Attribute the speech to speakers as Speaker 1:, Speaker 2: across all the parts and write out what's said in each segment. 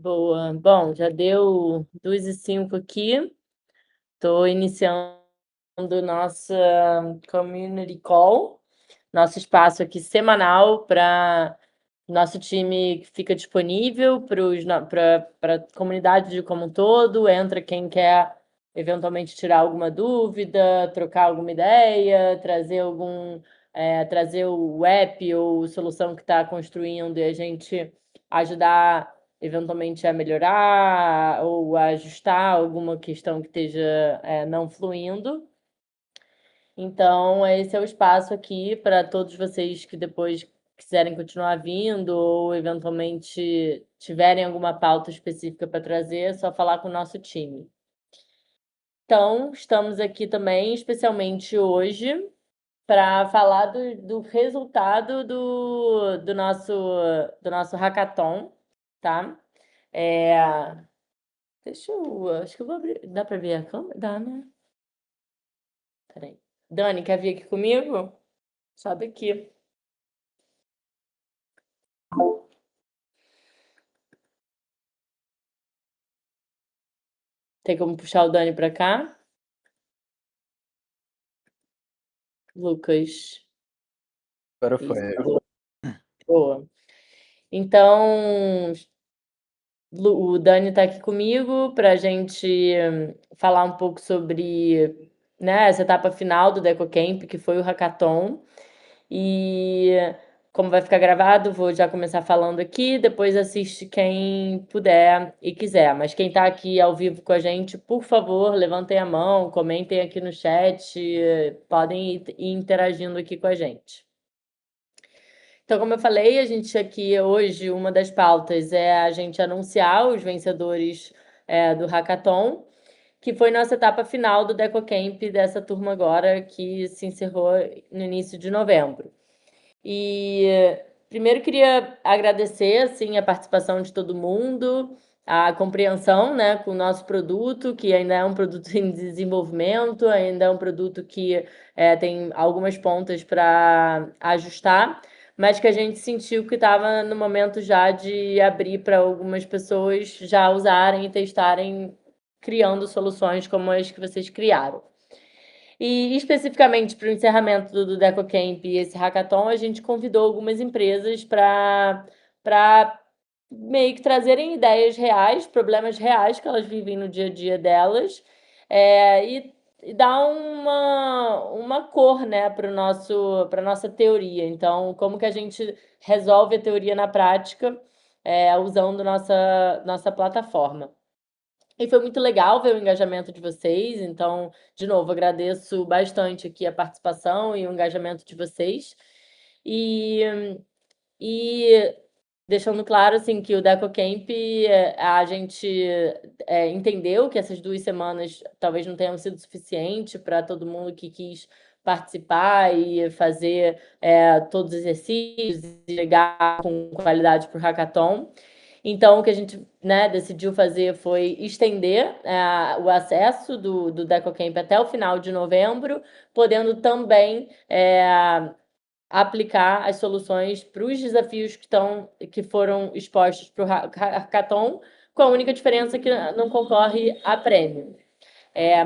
Speaker 1: Boa. Bom, já deu 2h05 aqui. Estou iniciando nossa community call, nosso espaço aqui semanal para nosso time que fica disponível para a comunidade como um todo. Entra quem quer eventualmente tirar alguma dúvida, trocar alguma ideia, trazer o app ou solução que está construindo e a gente ajudar eventualmente a melhorar ou a ajustar alguma questão que esteja não fluindo. Então, esse é o espaço aqui para todos vocês que depois quiserem continuar vindo ou eventualmente tiverem alguma pauta específica para trazer, é só falar com o nosso time. Então, estamos aqui também, especialmente hoje, para falar do resultado do nosso hackathon, tá? Acho que eu vou abrir. Dá para ver a câmera? Dá, né? Peraí. Dani, quer vir aqui comigo? Sobe aqui. Tem como puxar o Dani para cá? Lucas.
Speaker 2: Agora foi.
Speaker 1: Isso. Boa. Então, o Dani está aqui comigo para a gente falar um pouco sobre, né, essa etapa final do DecoCamp, que foi o hackathon. E como vai ficar gravado, vou já começar falando aqui, depois assiste quem puder e quiser. Mas quem está aqui ao vivo com a gente, por favor, levantem a mão, comentem aqui no chat, podem ir interagindo aqui com a gente. Então, como eu falei, a gente aqui hoje, uma das pautas é a gente anunciar os vencedores do hackathon, que foi nossa etapa final do DecoCamp dessa turma agora, que se encerrou no início de novembro. E primeiro queria agradecer assim, a participação de todo mundo, a compreensão, né, com o nosso produto, que ainda é um produto em desenvolvimento, ainda é um produto que tem algumas pontas para ajustar, mas que a gente sentiu que estava no momento já de abrir para algumas pessoas já usarem e testarem, criando soluções como as que vocês criaram. E especificamente para o encerramento do DecoCamp e esse hackathon, a gente convidou algumas empresas para meio que trazerem ideias reais, problemas reais que elas vivem no dia a dia delas, e dar uma cor, né, para a nossa teoria. Então, como que a gente resolve a teoria na prática, usando nossa plataforma. E foi muito legal ver o engajamento de vocês, então, de novo, agradeço bastante aqui a participação e o engajamento de vocês. E deixando claro, assim, que o DecoCamp, a gente entendeu que essas 2 semanas talvez não tenham sido suficiente para todo mundo que quis participar e fazer todos os exercícios e chegar com qualidade para o hackathon. Então, o que a gente, né, decidiu fazer foi estender o acesso do DecoCamp até o final de novembro, podendo também aplicar as soluções para os desafios que foram expostos para o hackathon, com a única diferença que não concorre a prêmio,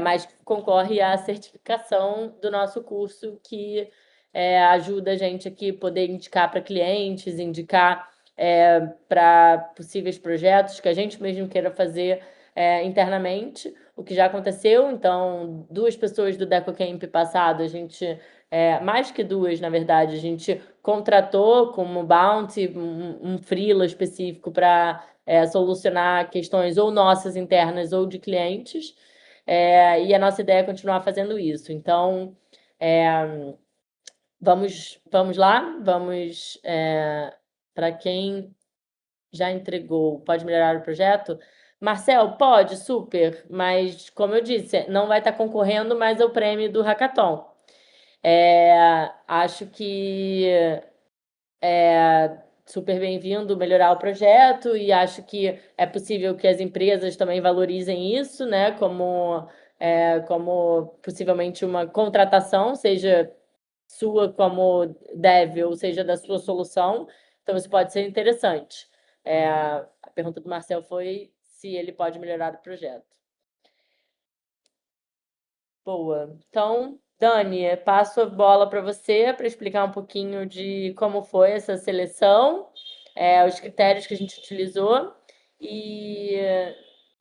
Speaker 1: mas concorre à certificação do nosso curso, que ajuda a gente aqui a poder indicar para clientes, indicar para possíveis projetos que a gente mesmo queira fazer internamente, o que já aconteceu. Então, 2 pessoas do DecoCamp passado, a gente, mais que 2, na verdade, a gente contratou como bounty um freela específico para solucionar questões ou nossas internas ou de clientes, e a nossa ideia é continuar fazendo isso. Então, vamos lá, para quem já entregou, pode melhorar o projeto? Marcel, pode, super, mas como eu disse, não vai estar concorrendo mais ao prêmio do hackathon. Acho que super bem-vindo melhorar o projeto, e acho que é possível que as empresas também valorizem isso, né, como possivelmente uma contratação, seja sua como dev ou seja da sua solução. Então, isso pode ser interessante. pergunta do Marcel foi se ele pode melhorar o projeto. Boa. Então, Dani, passo a bola para você para explicar um pouquinho de como foi essa seleção, os critérios que a gente utilizou e,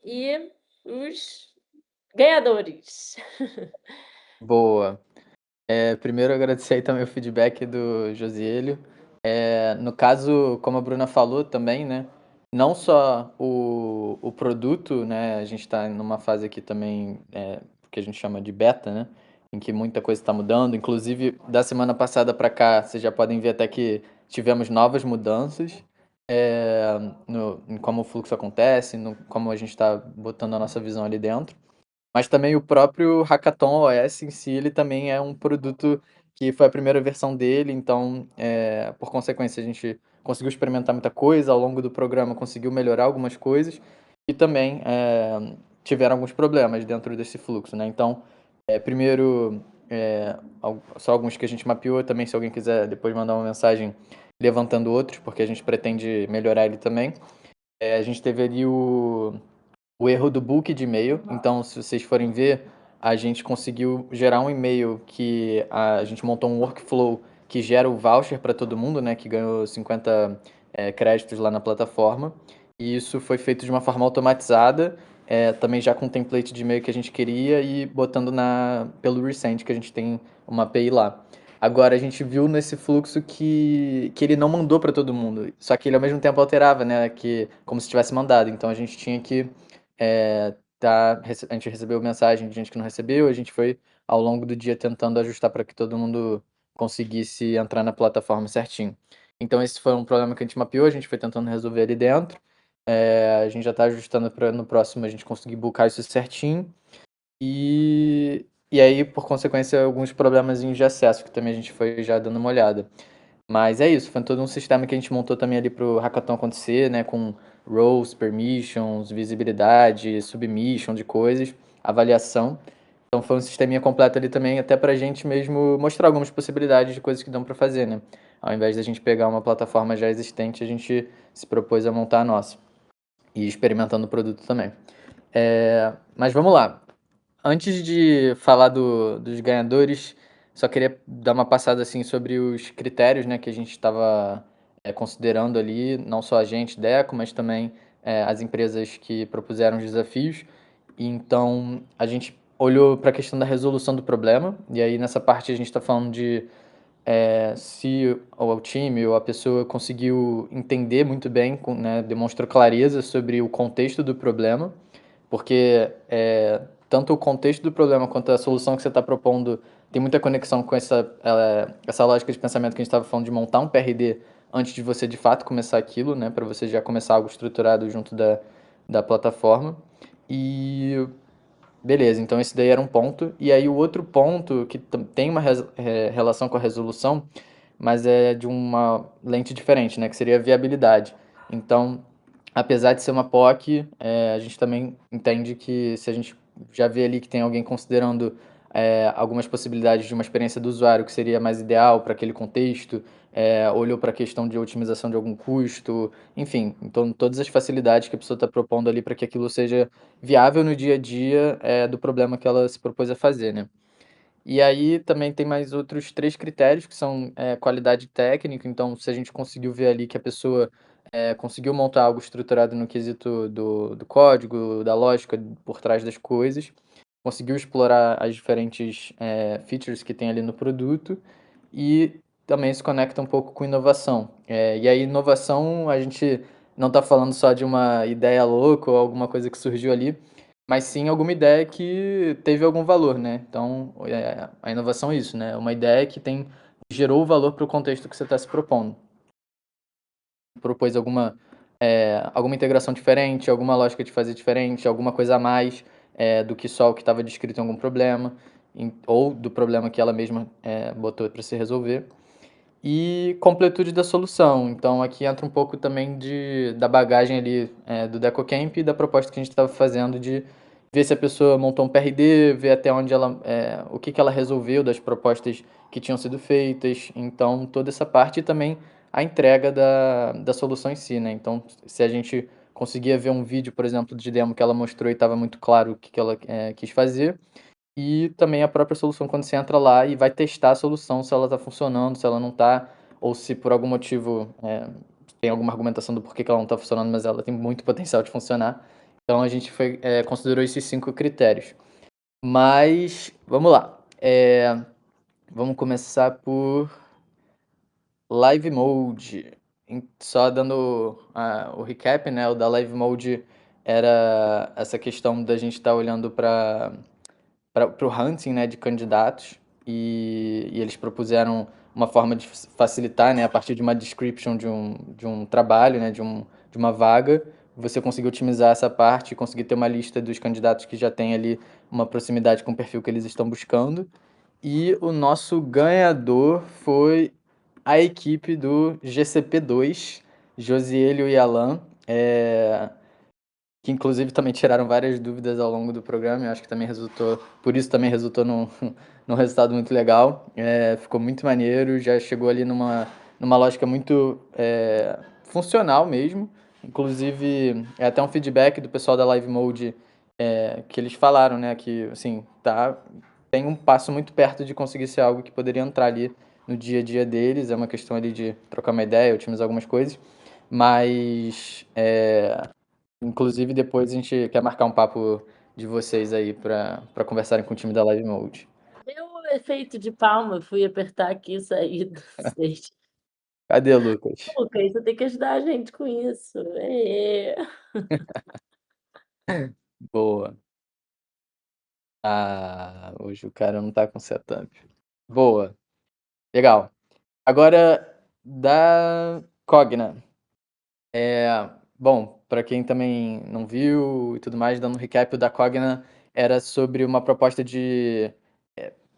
Speaker 1: e os ganhadores.
Speaker 2: Boa. Primeiro agradecer aí também o feedback do Josielio. No caso, como a Bruna falou também, né? Não só o produto, né? A gente está numa fase aqui também que a gente chama de beta, né? Em que muita coisa está mudando. Inclusive, da semana passada para cá, vocês já podem ver até que tivemos novas mudanças em como o fluxo acontece, no, como a gente está botando a nossa visão ali dentro. Mas também o próprio Hackathon OS em si, ele também é um produto que foi a primeira versão dele, então, por consequência, a gente conseguiu experimentar muita coisa, ao longo do programa conseguiu melhorar algumas coisas, e também tiveram alguns problemas dentro desse fluxo, né? Então, primeiro, só alguns que a gente mapeou, também se alguém quiser depois mandar uma mensagem levantando outros, porque a gente pretende melhorar ele também. A gente teve ali o erro do book de e-mail. Então, se vocês forem ver, a gente conseguiu gerar um e-mail que a gente montou um workflow que gera o voucher para todo mundo, né, que ganhou 50 créditos lá na plataforma. E isso foi feito de uma forma automatizada, também já com o template de e-mail que a gente queria e botando pelo Resend, que a gente tem uma API lá. Agora, a gente viu nesse fluxo que ele não mandou para todo mundo, só que ele ao mesmo tempo alterava, né, como se tivesse mandado. Então, a gente tinha que a gente recebeu mensagem de gente que não recebeu, a gente foi ao longo do dia tentando ajustar para que todo mundo conseguisse entrar na plataforma certinho. Então esse foi um problema que a gente mapeou, a gente foi tentando resolver ali dentro. A gente já está ajustando para no próximo a gente conseguir buscar isso certinho. E aí, por consequência, alguns problemas de acesso, que também a gente foi já dando uma olhada. Mas é isso, foi todo um sistema que a gente montou também ali pro hackathon acontecer, né, com roles, permissions, visibilidade, submission de coisas, avaliação. Então foi um sisteminha completo ali também, até pra gente mesmo mostrar algumas possibilidades de coisas que dão pra fazer, né? Ao invés da gente pegar uma plataforma já existente, a gente se propôs a montar a nossa e ir experimentando o produto também. Mas vamos lá. Antes de falar dos ganhadores, só queria dar uma passada assim sobre os critérios, né, que a gente estava considerando ali, não só a gente, Deco, mas também as empresas que propuseram os desafios. E então a gente olhou para a questão da resolução do problema, e aí nessa parte a gente está falando de se o time ou a pessoa conseguiu entender muito bem, né, demonstrou clareza sobre o contexto do problema, porque tanto o contexto do problema quanto a solução que você está propondo tem muita conexão com essa lógica de pensamento que a gente estava falando de montar um PRD antes de você de fato começar aquilo, né, para você já começar algo estruturado junto da plataforma. E beleza, então esse daí era um ponto. E aí o outro ponto que tem uma relação com a resolução, mas é de uma lente diferente, né? Que seria a viabilidade. Então, apesar de ser uma POC, a gente também entende que se a gente já vê ali que tem alguém considerando algumas possibilidades de uma experiência do usuário que seria mais ideal para aquele contexto, olhou para a questão de otimização de algum custo, enfim, então todas as facilidades que a pessoa está propondo ali para que aquilo seja viável no dia a dia do problema que ela se propôs a fazer, né? E aí também tem mais outros três critérios, que são qualidade técnica. Então, se a gente conseguiu ver ali que a pessoa conseguiu montar algo estruturado no quesito do código, da lógica por trás das coisas, conseguiu explorar as diferentes features que tem ali no produto e também se conecta um pouco com inovação. E aí, inovação, a gente não está falando só de uma ideia louca ou alguma coisa que surgiu ali, mas sim alguma ideia que teve algum valor, né? Então, a inovação é isso, né? Uma ideia que gerou valor para o contexto que você está se propondo. Propôs alguma integração diferente, alguma lógica de fazer diferente, alguma coisa a mais do que só o que estava descrito em algum problema, ou do problema que ela mesma botou para se resolver. E completude da solução. Então, aqui entra um pouco também da bagagem ali do DecoCamp e da proposta que a gente estava fazendo de ver se a pessoa montou um PRD, ver até onde o que ela resolveu das propostas que tinham sido feitas. Então, toda essa parte e também a entrega da solução em si, né? Então, se a gente conseguia ver um vídeo, por exemplo, de demo que ela mostrou e estava muito claro o que que ela, quis fazer. E também a própria solução quando você entra lá e vai testar a solução, se ela está funcionando, se ela não está, ou se por algum motivo, tem alguma argumentação do porquê que ela não está funcionando, mas ela tem muito potencial de funcionar. Então a gente considerou esses 5 critérios. Mas, vamos lá, vamos começar por Live Mode. Só dando o recap, né, o da Live Mode era essa questão da gente estar olhando para o hunting, né, de candidatos, e eles propuseram uma forma de facilitar, né, a partir de uma description de um trabalho, né, de uma vaga, você conseguir otimizar essa parte e conseguir ter uma lista dos candidatos que já tem ali uma proximidade com o perfil que eles estão buscando. E o nosso ganhador foi a equipe do GCP2, Josielio e Alan, que inclusive também tiraram várias dúvidas ao longo do programa, eu acho que também resultou, por isso também resultou num, num resultado muito legal, ficou muito maneiro, já chegou ali numa lógica muito funcional mesmo, inclusive é até um feedback do pessoal da Live Mode, que eles falaram, né, que assim, tem um passo muito perto de conseguir ser algo que poderia entrar ali no dia a dia deles, é uma questão ali de trocar uma ideia, otimizar algumas coisas, mas inclusive, depois a gente quer marcar um papo de vocês aí pra conversarem com o time da Live Mode.
Speaker 1: Deu o efeito de palma, fui apertar aqui e saí do stage.
Speaker 2: Cadê, Lucas?
Speaker 1: Lucas, você tem que ajudar a gente com isso. Ê.
Speaker 2: Boa. Ah, hoje o cara não tá com setup. Boa. Legal. Agora, da Cogna. Bom, para quem também não viu e tudo mais, dando um recap, o da Cogna era sobre uma proposta de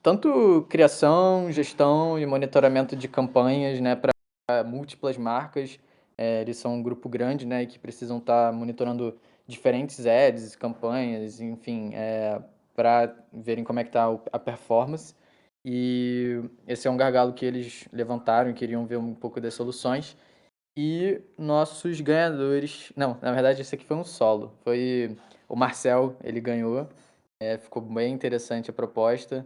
Speaker 2: tanto criação, gestão e monitoramento de campanhas, né, para múltiplas marcas. Eles são um grupo grande, né, e que precisam estar monitorando diferentes ads, campanhas, enfim, para verem como é que está a performance. E esse é um gargalo que eles levantaram e queriam ver um pouco das soluções. E nossos ganhadores. Não, na verdade, esse aqui foi um solo. Foi o Marcel, ele ganhou. Ficou bem interessante a proposta.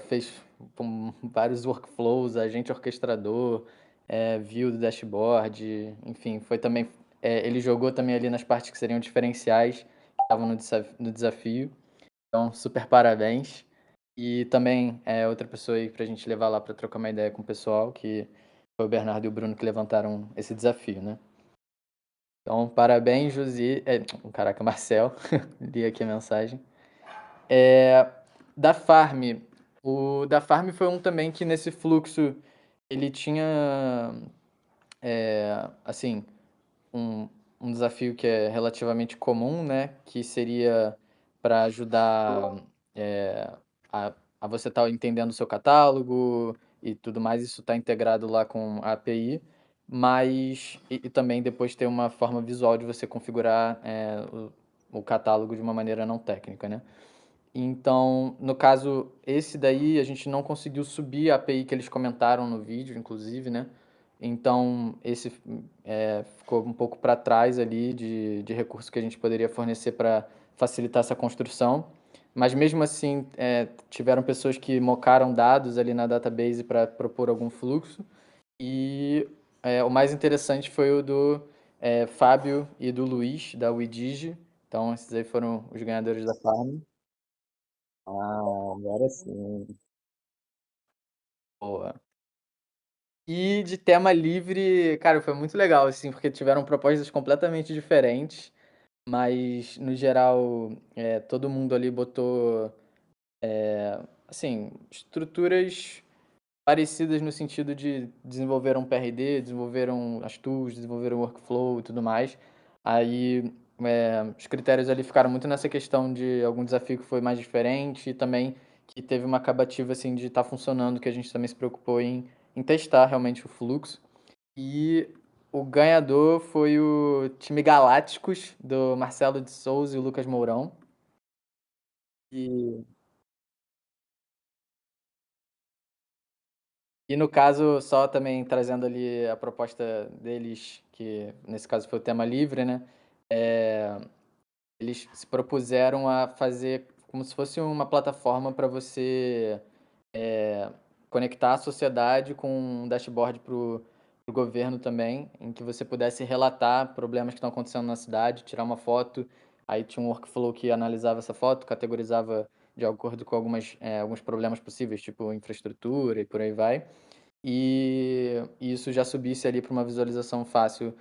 Speaker 2: Fez vários workflows, agente orquestrador, view do dashboard, enfim, foi também. Ele jogou também ali nas partes que seriam diferenciais, que estavam no desafio. Então, super parabéns. E também outra pessoa aí pra gente levar lá pra trocar uma ideia com o pessoal, que foi o Bernardo e o Bruno que levantaram esse desafio, né? Então, parabéns, Josi. Caraca, Marcel. Li aqui a mensagem. É, da Farm. O da Farm foi um também que nesse fluxo ele tinha, assim, um, um desafio que é relativamente comum, né? Que seria para ajudar a você estar entendendo o seu catálogo e tudo mais. Isso está integrado lá com a API, mas e também depois ter uma forma visual de você configurar o catálogo de uma maneira não técnica, né? Então, no caso, esse daí a gente não conseguiu subir a API que eles comentaram no vídeo, inclusive, né? Então, esse ficou um pouco para trás ali de recursos que a gente poderia fornecer para facilitar essa construção. Mas mesmo assim, tiveram pessoas que mocaram dados ali na database para propor algum fluxo. E o mais interessante foi o do Fábio e do Luiz, da Widigi. Então, esses aí foram os ganhadores da Farm. Ah, agora sim. Boa. E de tema livre, cara, foi muito legal, assim, porque tiveram propostas completamente diferentes, mas no geral, todo mundo ali botou, assim, estruturas parecidas no sentido de desenvolveram PRD, desenvolveram as tools, desenvolveram workflow e tudo mais. Aí, os critérios ali ficaram muito nessa questão de algum desafio que foi mais diferente e também que teve uma acabativa assim de estar funcionando, que a gente também se preocupou em testar realmente o fluxo. E o ganhador foi o time Galácticos, do Marcelo de Souza e o Lucas Mourão. E E no caso, só também trazendo ali a proposta deles, que nesse caso foi o tema livre, né, eh, eles se propuseram a fazer como se fosse uma plataforma para você, eh, conectar a sociedade com um dashboard para o governo também, em que você pudesse relatar problemas que estão acontecendo na cidade, tirar uma foto, aí tinha um workflow que analisava essa foto, categorizava de acordo com alguns problemas possíveis, tipo infraestrutura e por aí vai. E isso já subisse ali para uma visualização fácil,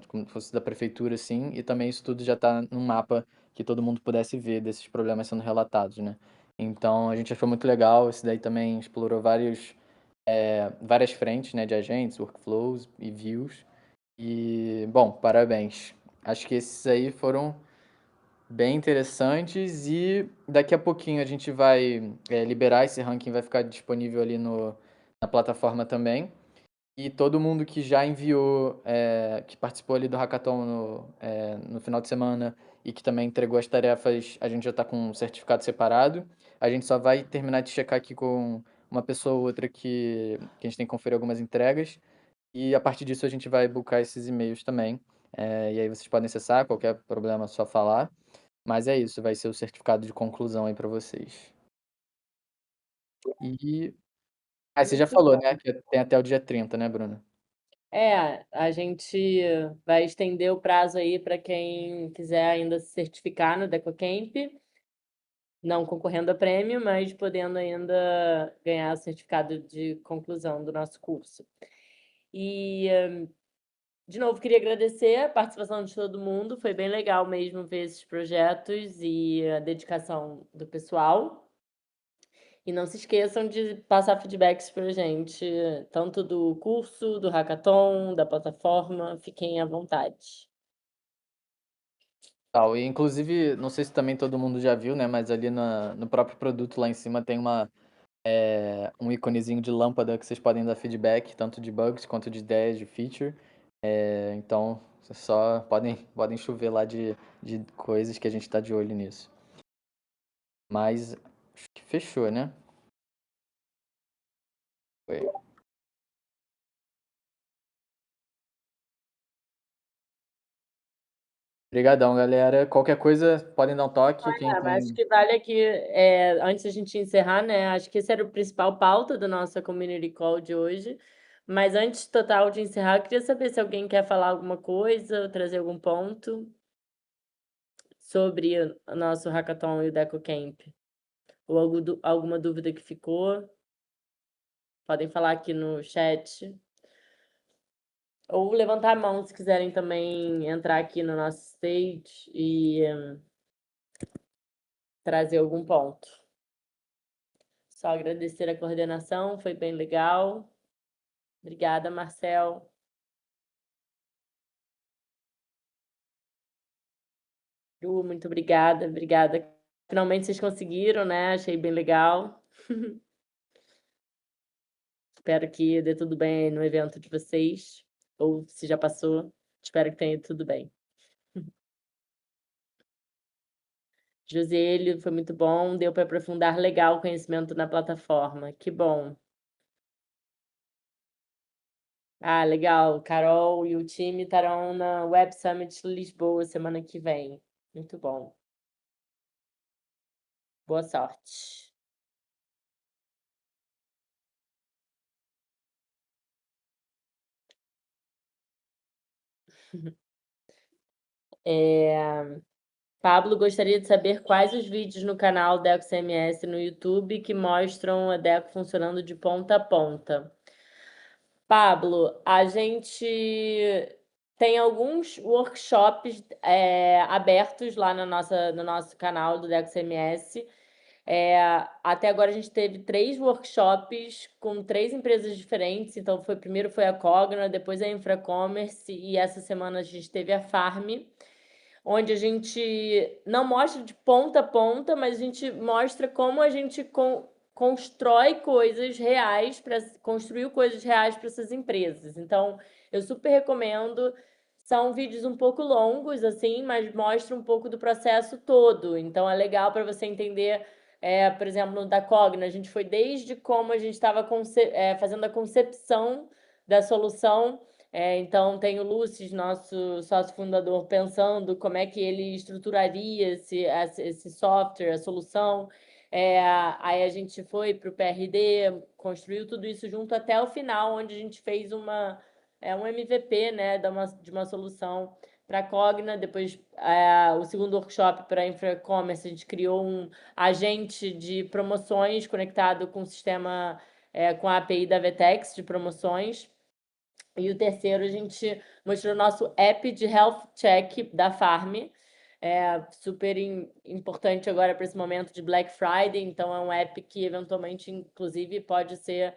Speaker 2: como se fosse da prefeitura, assim, e também isso tudo já está num mapa que todo mundo pudesse ver desses problemas sendo relatados, né. Então a gente achou muito legal, esse daí também explorou várias frentes, né, de agentes, workflows e views. E, bom, parabéns. Acho que esses aí foram bem interessantes e daqui a pouquinho a gente vai, liberar esse ranking, vai ficar disponível ali no na plataforma também. E todo mundo que já enviou, que participou ali do hackathon no final de semana e que também entregou as tarefas, a gente já está com um certificado separado. A gente só vai terminar de checar aqui com uma pessoa ou outra que a gente tem que conferir algumas entregas, e a partir disso a gente vai buscar esses e-mails também. E aí vocês podem acessar, qualquer problema é só falar. Mas é isso, vai ser o certificado de conclusão aí pra vocês. E você já
Speaker 1: Muito
Speaker 2: falou, né,
Speaker 1: bom.
Speaker 2: que tem até o dia 30, né, Bruna?
Speaker 1: É, a gente vai estender o prazo aí para quem quiser ainda se certificar no DecoCamp, não concorrendo a prêmio, mas podendo ainda ganhar o certificado de conclusão do nosso curso. E, de novo, queria agradecer a participação de todo mundo, foi bem legal mesmo ver esses projetos e a dedicação do pessoal. E não se esqueçam de passar feedbacks pra gente, tanto do curso, do hackathon, da plataforma, fiquem à vontade.
Speaker 2: Tal, e inclusive, não sei se também todo mundo já viu, né, mas ali no próprio produto lá em cima tem um íconezinho de lâmpada que vocês podem dar feedback, tanto de bugs quanto de ideias de feature. Então, vocês só podem chover lá de coisas que a gente tá de olho nisso. Mas acho que fechou, né? Foi. Obrigadão, galera. Qualquer coisa, podem dar um toque. Quem
Speaker 1: Mas acho
Speaker 2: tem.
Speaker 1: que vale aqui, antes da gente encerrar, né, acho que esse era o principal pauta da nossa community call de hoje, mas antes total de encerrar, eu queria saber se alguém quer falar alguma coisa, trazer algum ponto sobre o nosso hackathon e o DecoCamp, ou alguma dúvida que ficou, podem falar aqui no chat. Ou levantar a mão se quiserem também entrar aqui no nosso stage e trazer algum ponto. Só agradecer a coordenação, foi bem legal. Obrigada, Marcel. Lu, muito obrigada, obrigada. Finalmente vocês conseguiram, né? Achei bem legal. Espero que dê tudo bem aí no evento de vocês, ou se já passou, espero que tenha ido tudo bem. Joselho, foi muito bom, deu para aprofundar legal o conhecimento na plataforma. Que bom. Ah, legal. Carol e o time estarão na Web Summit Lisboa semana que vem. Muito bom. Boa sorte. Pablo gostaria de saber quais os vídeos no canal Deco CMS no YouTube que mostram a Deco funcionando de ponta a ponta. Pablo, a gente tem alguns workshops abertos lá no nosso canal do Deco CMS. Até agora a gente teve 3 workshops com 3 empresas diferentes. Então, primeiro foi a Cogna, depois a Infracommerce e essa semana a gente teve a Farm, onde a gente não mostra de ponta a ponta, mas a gente mostra como a gente constrói coisas reais, construiu coisas reais para essas empresas. Então, eu super recomendo. São vídeos um pouco longos, assim, mas mostra um pouco do processo todo. Então, é legal para você entender, por exemplo, no da Cogna, a gente foi desde como a gente estava fazendo a concepção da solução, Então tem o Lucis, nosso sócio fundador, pensando como é que ele estruturaria esse software, a solução. Aí a gente foi para o PRD, construiu tudo isso junto até o final, onde a gente fez um MVP, né, de uma solução para a Cogna. Depois, o segundo workshop para Infra-Commerce, a gente criou um agente de promoções conectado com o sistema, com a API da Vetex de promoções. E o terceiro, a gente mostrou o nosso app de health check da Farm. Super importante agora para esse momento de Black Friday. Então, é um app que, eventualmente, inclusive, pode ser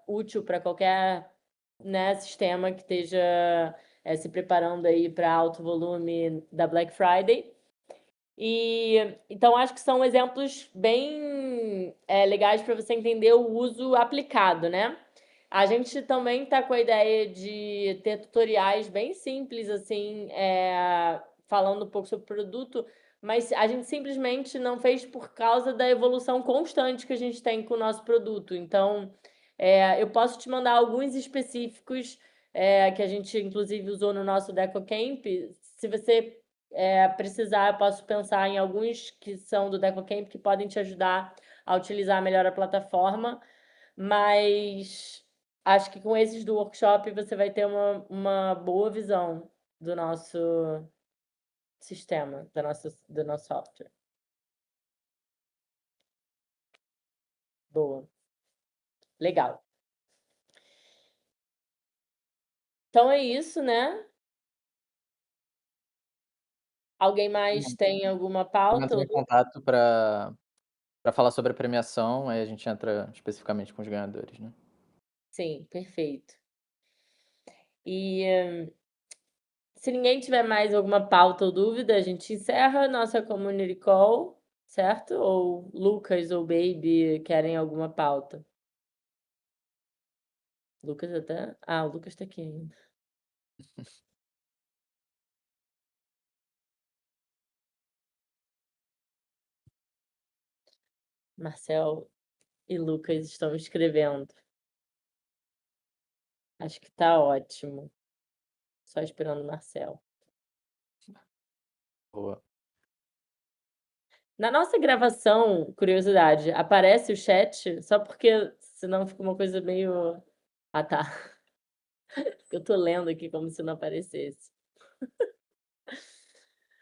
Speaker 1: útil para qualquer, né, sistema que esteja se preparando aí para alto volume da Black Friday. Então, acho que são exemplos bem legais para você entender o uso aplicado, né? A gente também está com a ideia de ter tutoriais bem simples, assim, falando um pouco sobre o produto, mas a gente simplesmente não fez por causa da evolução constante que a gente tem com o nosso produto. Então, eu posso te mandar alguns específicos que a gente, inclusive, usou no nosso DecoCamp. Se você precisar, eu posso pensar em alguns que são do DecoCamp que podem te ajudar a utilizar melhor a plataforma, mas acho que com esses do workshop você vai ter uma boa visão do nosso sistema, do nosso software. Boa. Legal. Então é isso, né? Alguém mais tem alguma
Speaker 2: Vamos
Speaker 1: pauta?
Speaker 2: entrar em contato para falar sobre a premiação, aí a gente entra especificamente com os ganhadores, né.
Speaker 1: Sim, perfeito. E se ninguém tiver mais alguma pauta ou dúvida, a gente encerra a nossa community call, certo? Ou Lucas ou Baby querem alguma pauta? Lucas até. Ah, o Lucas tá aqui ainda. Marcel e Lucas estão escrevendo. Acho que tá ótimo. Só esperando o Marcel.
Speaker 2: Boa.
Speaker 1: Na nossa gravação, curiosidade, aparece o chat? Só porque senão fica uma coisa meio. Ah, tá. Eu tô lendo aqui como se não aparecesse.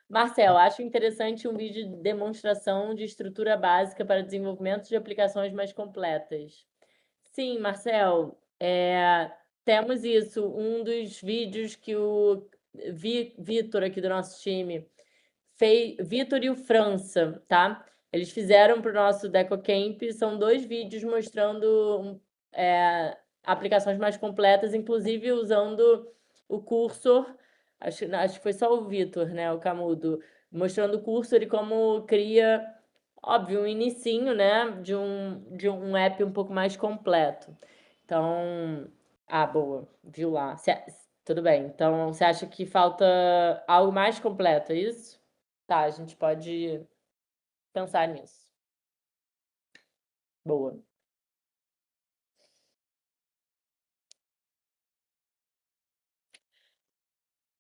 Speaker 1: Marcel, acho interessante um vídeo de demonstração de estrutura básica para desenvolvimento de aplicações mais completas. Sim, Marcel, temos isso. Um dos vídeos que o Vitor aqui do nosso time fez, Vitor e o França, tá? Eles fizeram para o nosso DecoCamp, são 2 vídeos mostrando aplicações mais completas, inclusive usando o cursor. Acho que foi só o Vitor, né, o Camudo, mostrando o cursor e como cria, óbvio, um inicinho, né, de um app um pouco mais completo. Então, boa, viu lá. Tudo bem. Então, você acha que falta algo mais completo, é isso? Tá, a gente pode pensar nisso. Boa.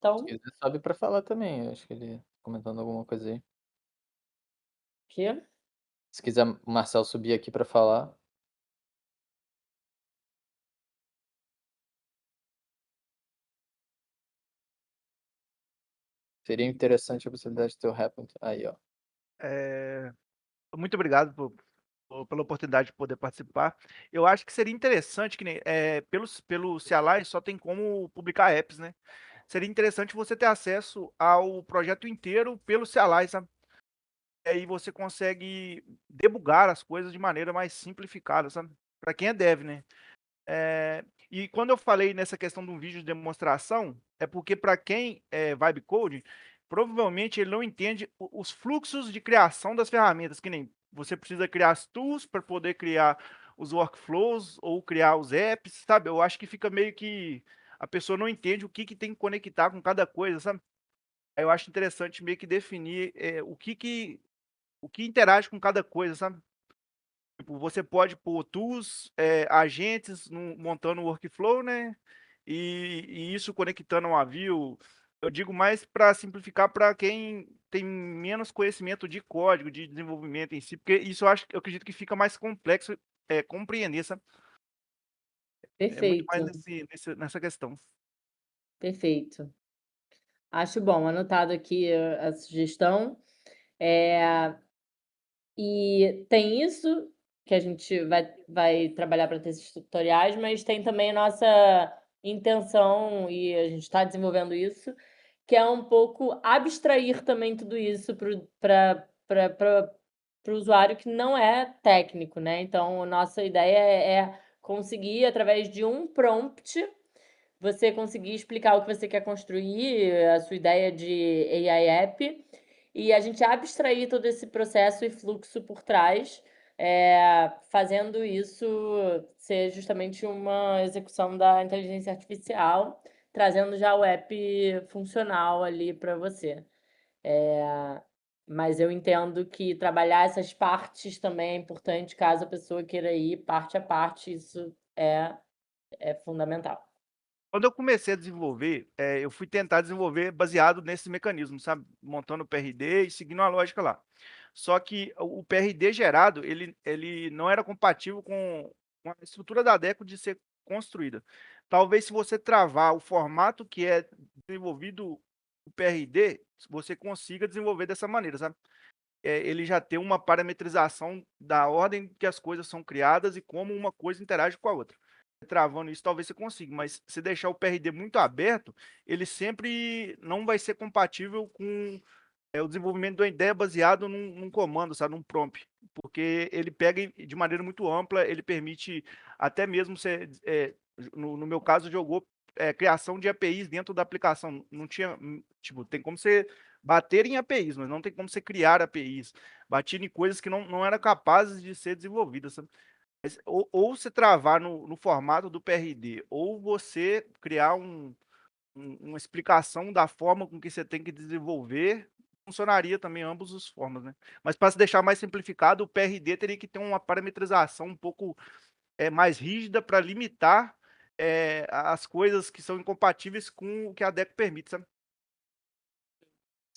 Speaker 2: Se
Speaker 1: Então,
Speaker 2: quiser sobe para falar também, eu acho que ele comentando alguma coisa aí.
Speaker 1: quê?
Speaker 2: Se quiser o Marcel subir aqui para falar. Seria interessante a possibilidade de ter o Happn aí, ó.
Speaker 3: Muito obrigado pela oportunidade de poder participar. Eu acho que seria interessante que nem, pelo CLI só tem como publicar apps, né. Seria interessante você ter acesso ao projeto inteiro pelo CLI, sabe. Aí você consegue debugar as coisas de maneira mais simplificada, sabe. Para quem é dev, né. E quando eu falei nessa questão de um vídeo de demonstração, é porque para quem é vibe coding, provavelmente ele não entende os fluxos de criação das ferramentas, que nem você precisa criar as tools para poder criar os workflows ou criar os apps, sabe? Eu acho que fica meio que a pessoa não entende o que, que tem que conectar com cada coisa, sabe? Aí eu acho interessante meio que definir o que interage com cada coisa, sabe? Tipo, você pode pôr tools, agentes montando o workflow, né? e isso conectando um avião, eu digo mais para simplificar para quem tem menos conhecimento de código, de desenvolvimento em si, porque isso eu acredito que fica mais complexo, compreender, sabe. É muito mais
Speaker 1: Perfeito,
Speaker 3: nessa questão.
Speaker 1: perfeito. Acho bom, anotado aqui a sugestão. Eh, e tem isso, que a gente vai trabalhar para ter esses tutoriais, mas tem também a nossa intenção, e a gente está desenvolvendo isso, que é um pouco abstrair também tudo isso para o usuário que não é técnico, né. Então a nossa ideia é conseguir, através de um prompt, você conseguir explicar o que você quer construir, a sua ideia de AI app, e a gente abstrair todo esse processo e fluxo por trás, fazendo isso ser justamente uma execução da inteligência artificial, trazendo já o app funcional ali para você. Mas eu entendo que trabalhar essas partes também é importante, caso a pessoa queira ir parte a parte, isso é fundamental.
Speaker 3: Quando eu comecei a desenvolver, eu fui tentar desenvolver baseado nesses mecanismos, sabe, montando o PRD e seguindo a lógica lá. Só que o PRD gerado, ele não era compatível com a estrutura da Deco de ser construída. Talvez se você travar o formato que é desenvolvido o PRD, você consiga desenvolver dessa maneira, sabe. Ele já tem uma parametrização da ordem que as coisas são criadas e como uma coisa interage com a outra. Travando isso, talvez você consiga, mas se deixar o PRD muito aberto, ele sempre não vai ser compatível com o desenvolvimento de uma ideia baseado num comando, sabe, num prompt, porque ele pega de maneira muito ampla, ele permite até mesmo você, no meu caso, jogou criação de APIs dentro da aplicação. Não tinha, tipo, tem como você bater em APIs, mas não tem como você criar APIs. Batia em coisas que não eram capazes de ser desenvolvidas, sabe. Mas ou você travar no formato do PRD, ou você criar uma explicação da forma com que você tem que desenvolver, funcionaria também ambos os formas, né. Mas para se deixar mais simplificado, o PRD teria que ter uma parametrização um pouco, mais rígida para limitar, as coisas que são incompatíveis com o que a DEC permite, sabe.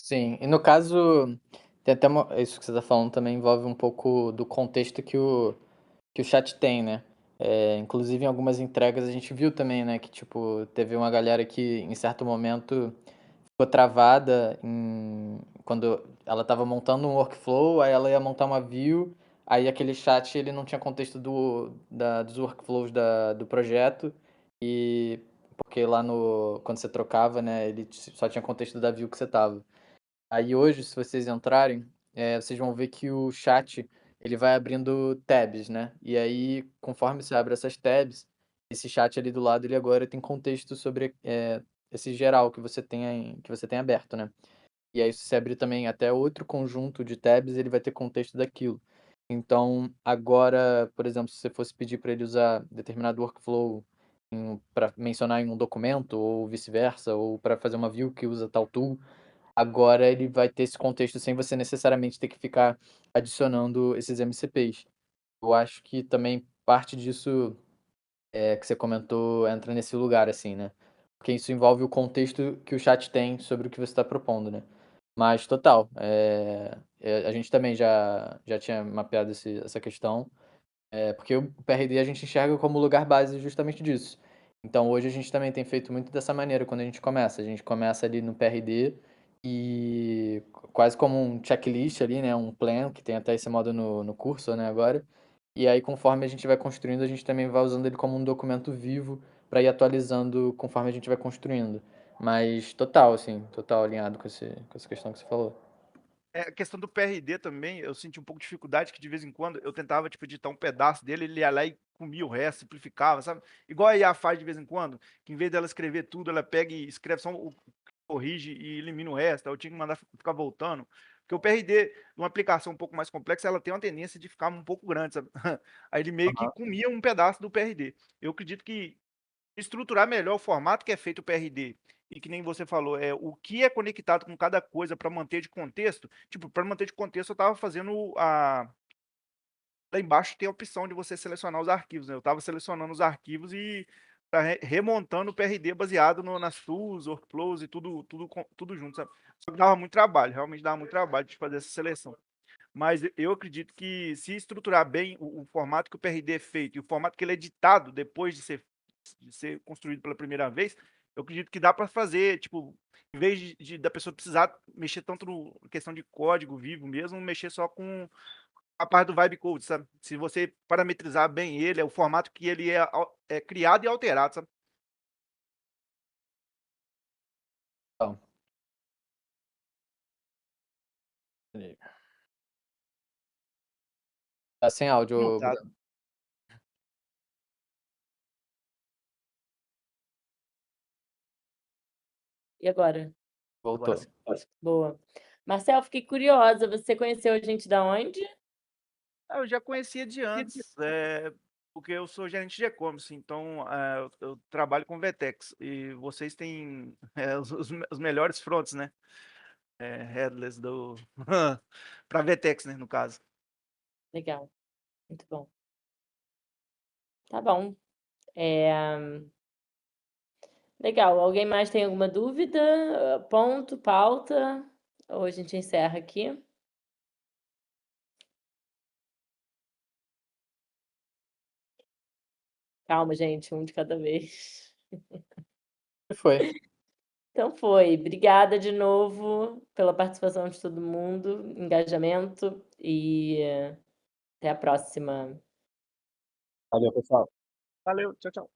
Speaker 2: Sim, e no caso, tem até uma isso que você está falando também envolve um pouco do contexto que o chat tem, né. Inclusive em algumas entregas a gente viu também, né, que tipo, teve uma galera que em certo momento ficou travada quando ela estava montando um workflow, aí ela ia montar uma view, aí aquele chat ele não tinha contexto dos workflows do projeto, e porque lá no quando você trocava, né, ele só tinha contexto da view que você estava. Aí hoje, se vocês entrarem, vocês vão ver que o chat, ele vai abrindo tabs, né, e aí conforme você abre essas tabs, esse chat ali do lado, ele agora tem contexto sobre, esse geral que você tem aberto, né. E aí se você abrir também até outro conjunto de tabs, ele vai ter contexto daquilo. Então agora, por exemplo, se você fosse pedir para ele usar determinado workflow para mencionar em um documento ou vice-versa, ou para fazer uma view que usa tal tool, agora ele vai ter esse contexto sem você necessariamente ter que ficar adicionando esses MCPs. Eu acho que também parte disso, que você comentou entra nesse lugar, assim, né. Porque isso envolve o contexto que o chat tem sobre o que você está propondo, né. Mas total, a gente também já tinha mapeado essa questão, porque o PRD a gente enxerga como lugar base justamente disso. Então hoje a gente também tem feito muito dessa maneira quando a gente começa ali no PRD e quase como um checklist ali, né, um plan, que tem até esse modo no curso, né, agora. E aí conforme a gente vai construindo, a gente também vai usando ele como um documento vivo para ir atualizando conforme a gente vai construindo. Mas total, assim, total alinhado com essa questão que você falou.
Speaker 3: A questão do PRD também, eu senti um pouco de dificuldade, que de vez em quando eu tentava, tipo, editar um pedaço dele, ele ia lá e comia o resto, simplificava, sabe. Igual a IA faz de vez em quando, que em vez dela escrever tudo, ela pega e escreve só o corrige e elimina o resto, aí eu tinha que mandar ficar voltando. Porque o PRD, numa aplicação um pouco mais complexa, ela tem uma tendência de ficar um pouco grande, sabe. Aí ele meio que comia um pedaço do PRD. Eu acredito que estruturar melhor o formato que é feito o PRD, e que nem você falou, o que é conectado com cada coisa para manter de contexto, tipo, para manter de contexto eu estava fazendo lá embaixo tem a opção de você selecionar os arquivos, né, eu estava selecionando os arquivos e tá remontando o PRD baseado nas tools, workflows e tudo junto, sabe? Só que dava muito trabalho, realmente dava muito trabalho de fazer essa seleção. Mas eu acredito que se estruturar bem o formato que o PRD é feito e o formato que ele é editado depois de ser construído pela primeira vez, eu acredito que dá para fazer, tipo, em vez da pessoa precisar mexer tanto na questão de código vivo mesmo, mexer só com a parte do vibe code, sabe? Se você parametrizar bem ele, é o formato que ele é criado e alterado, sabe?
Speaker 2: Então, tá sem
Speaker 3: Não,
Speaker 2: áudio,
Speaker 3: tá.
Speaker 2: Bruno.
Speaker 1: E agora?
Speaker 3: Agora
Speaker 2: Voltou.
Speaker 3: sim.
Speaker 1: Boa. Marcel, fiquei curiosa, você conheceu a gente da onde?
Speaker 3: Eu já conhecia de antes, porque eu sou gerente de e-commerce, então eu trabalho com Vetex e vocês têm os melhores fronts, né? Headless para Vetex, né? No caso.
Speaker 1: Legal, muito bom. Tá bom. Legal. Alguém mais tem alguma dúvida? Ponto, pauta? Ou a gente encerra aqui? Calma, gente, um de cada vez.
Speaker 2: Foi.
Speaker 1: Então foi. Obrigada de novo pela participação de todo mundo, engajamento e até a próxima.
Speaker 2: Valeu, pessoal.
Speaker 3: Valeu, tchau, tchau.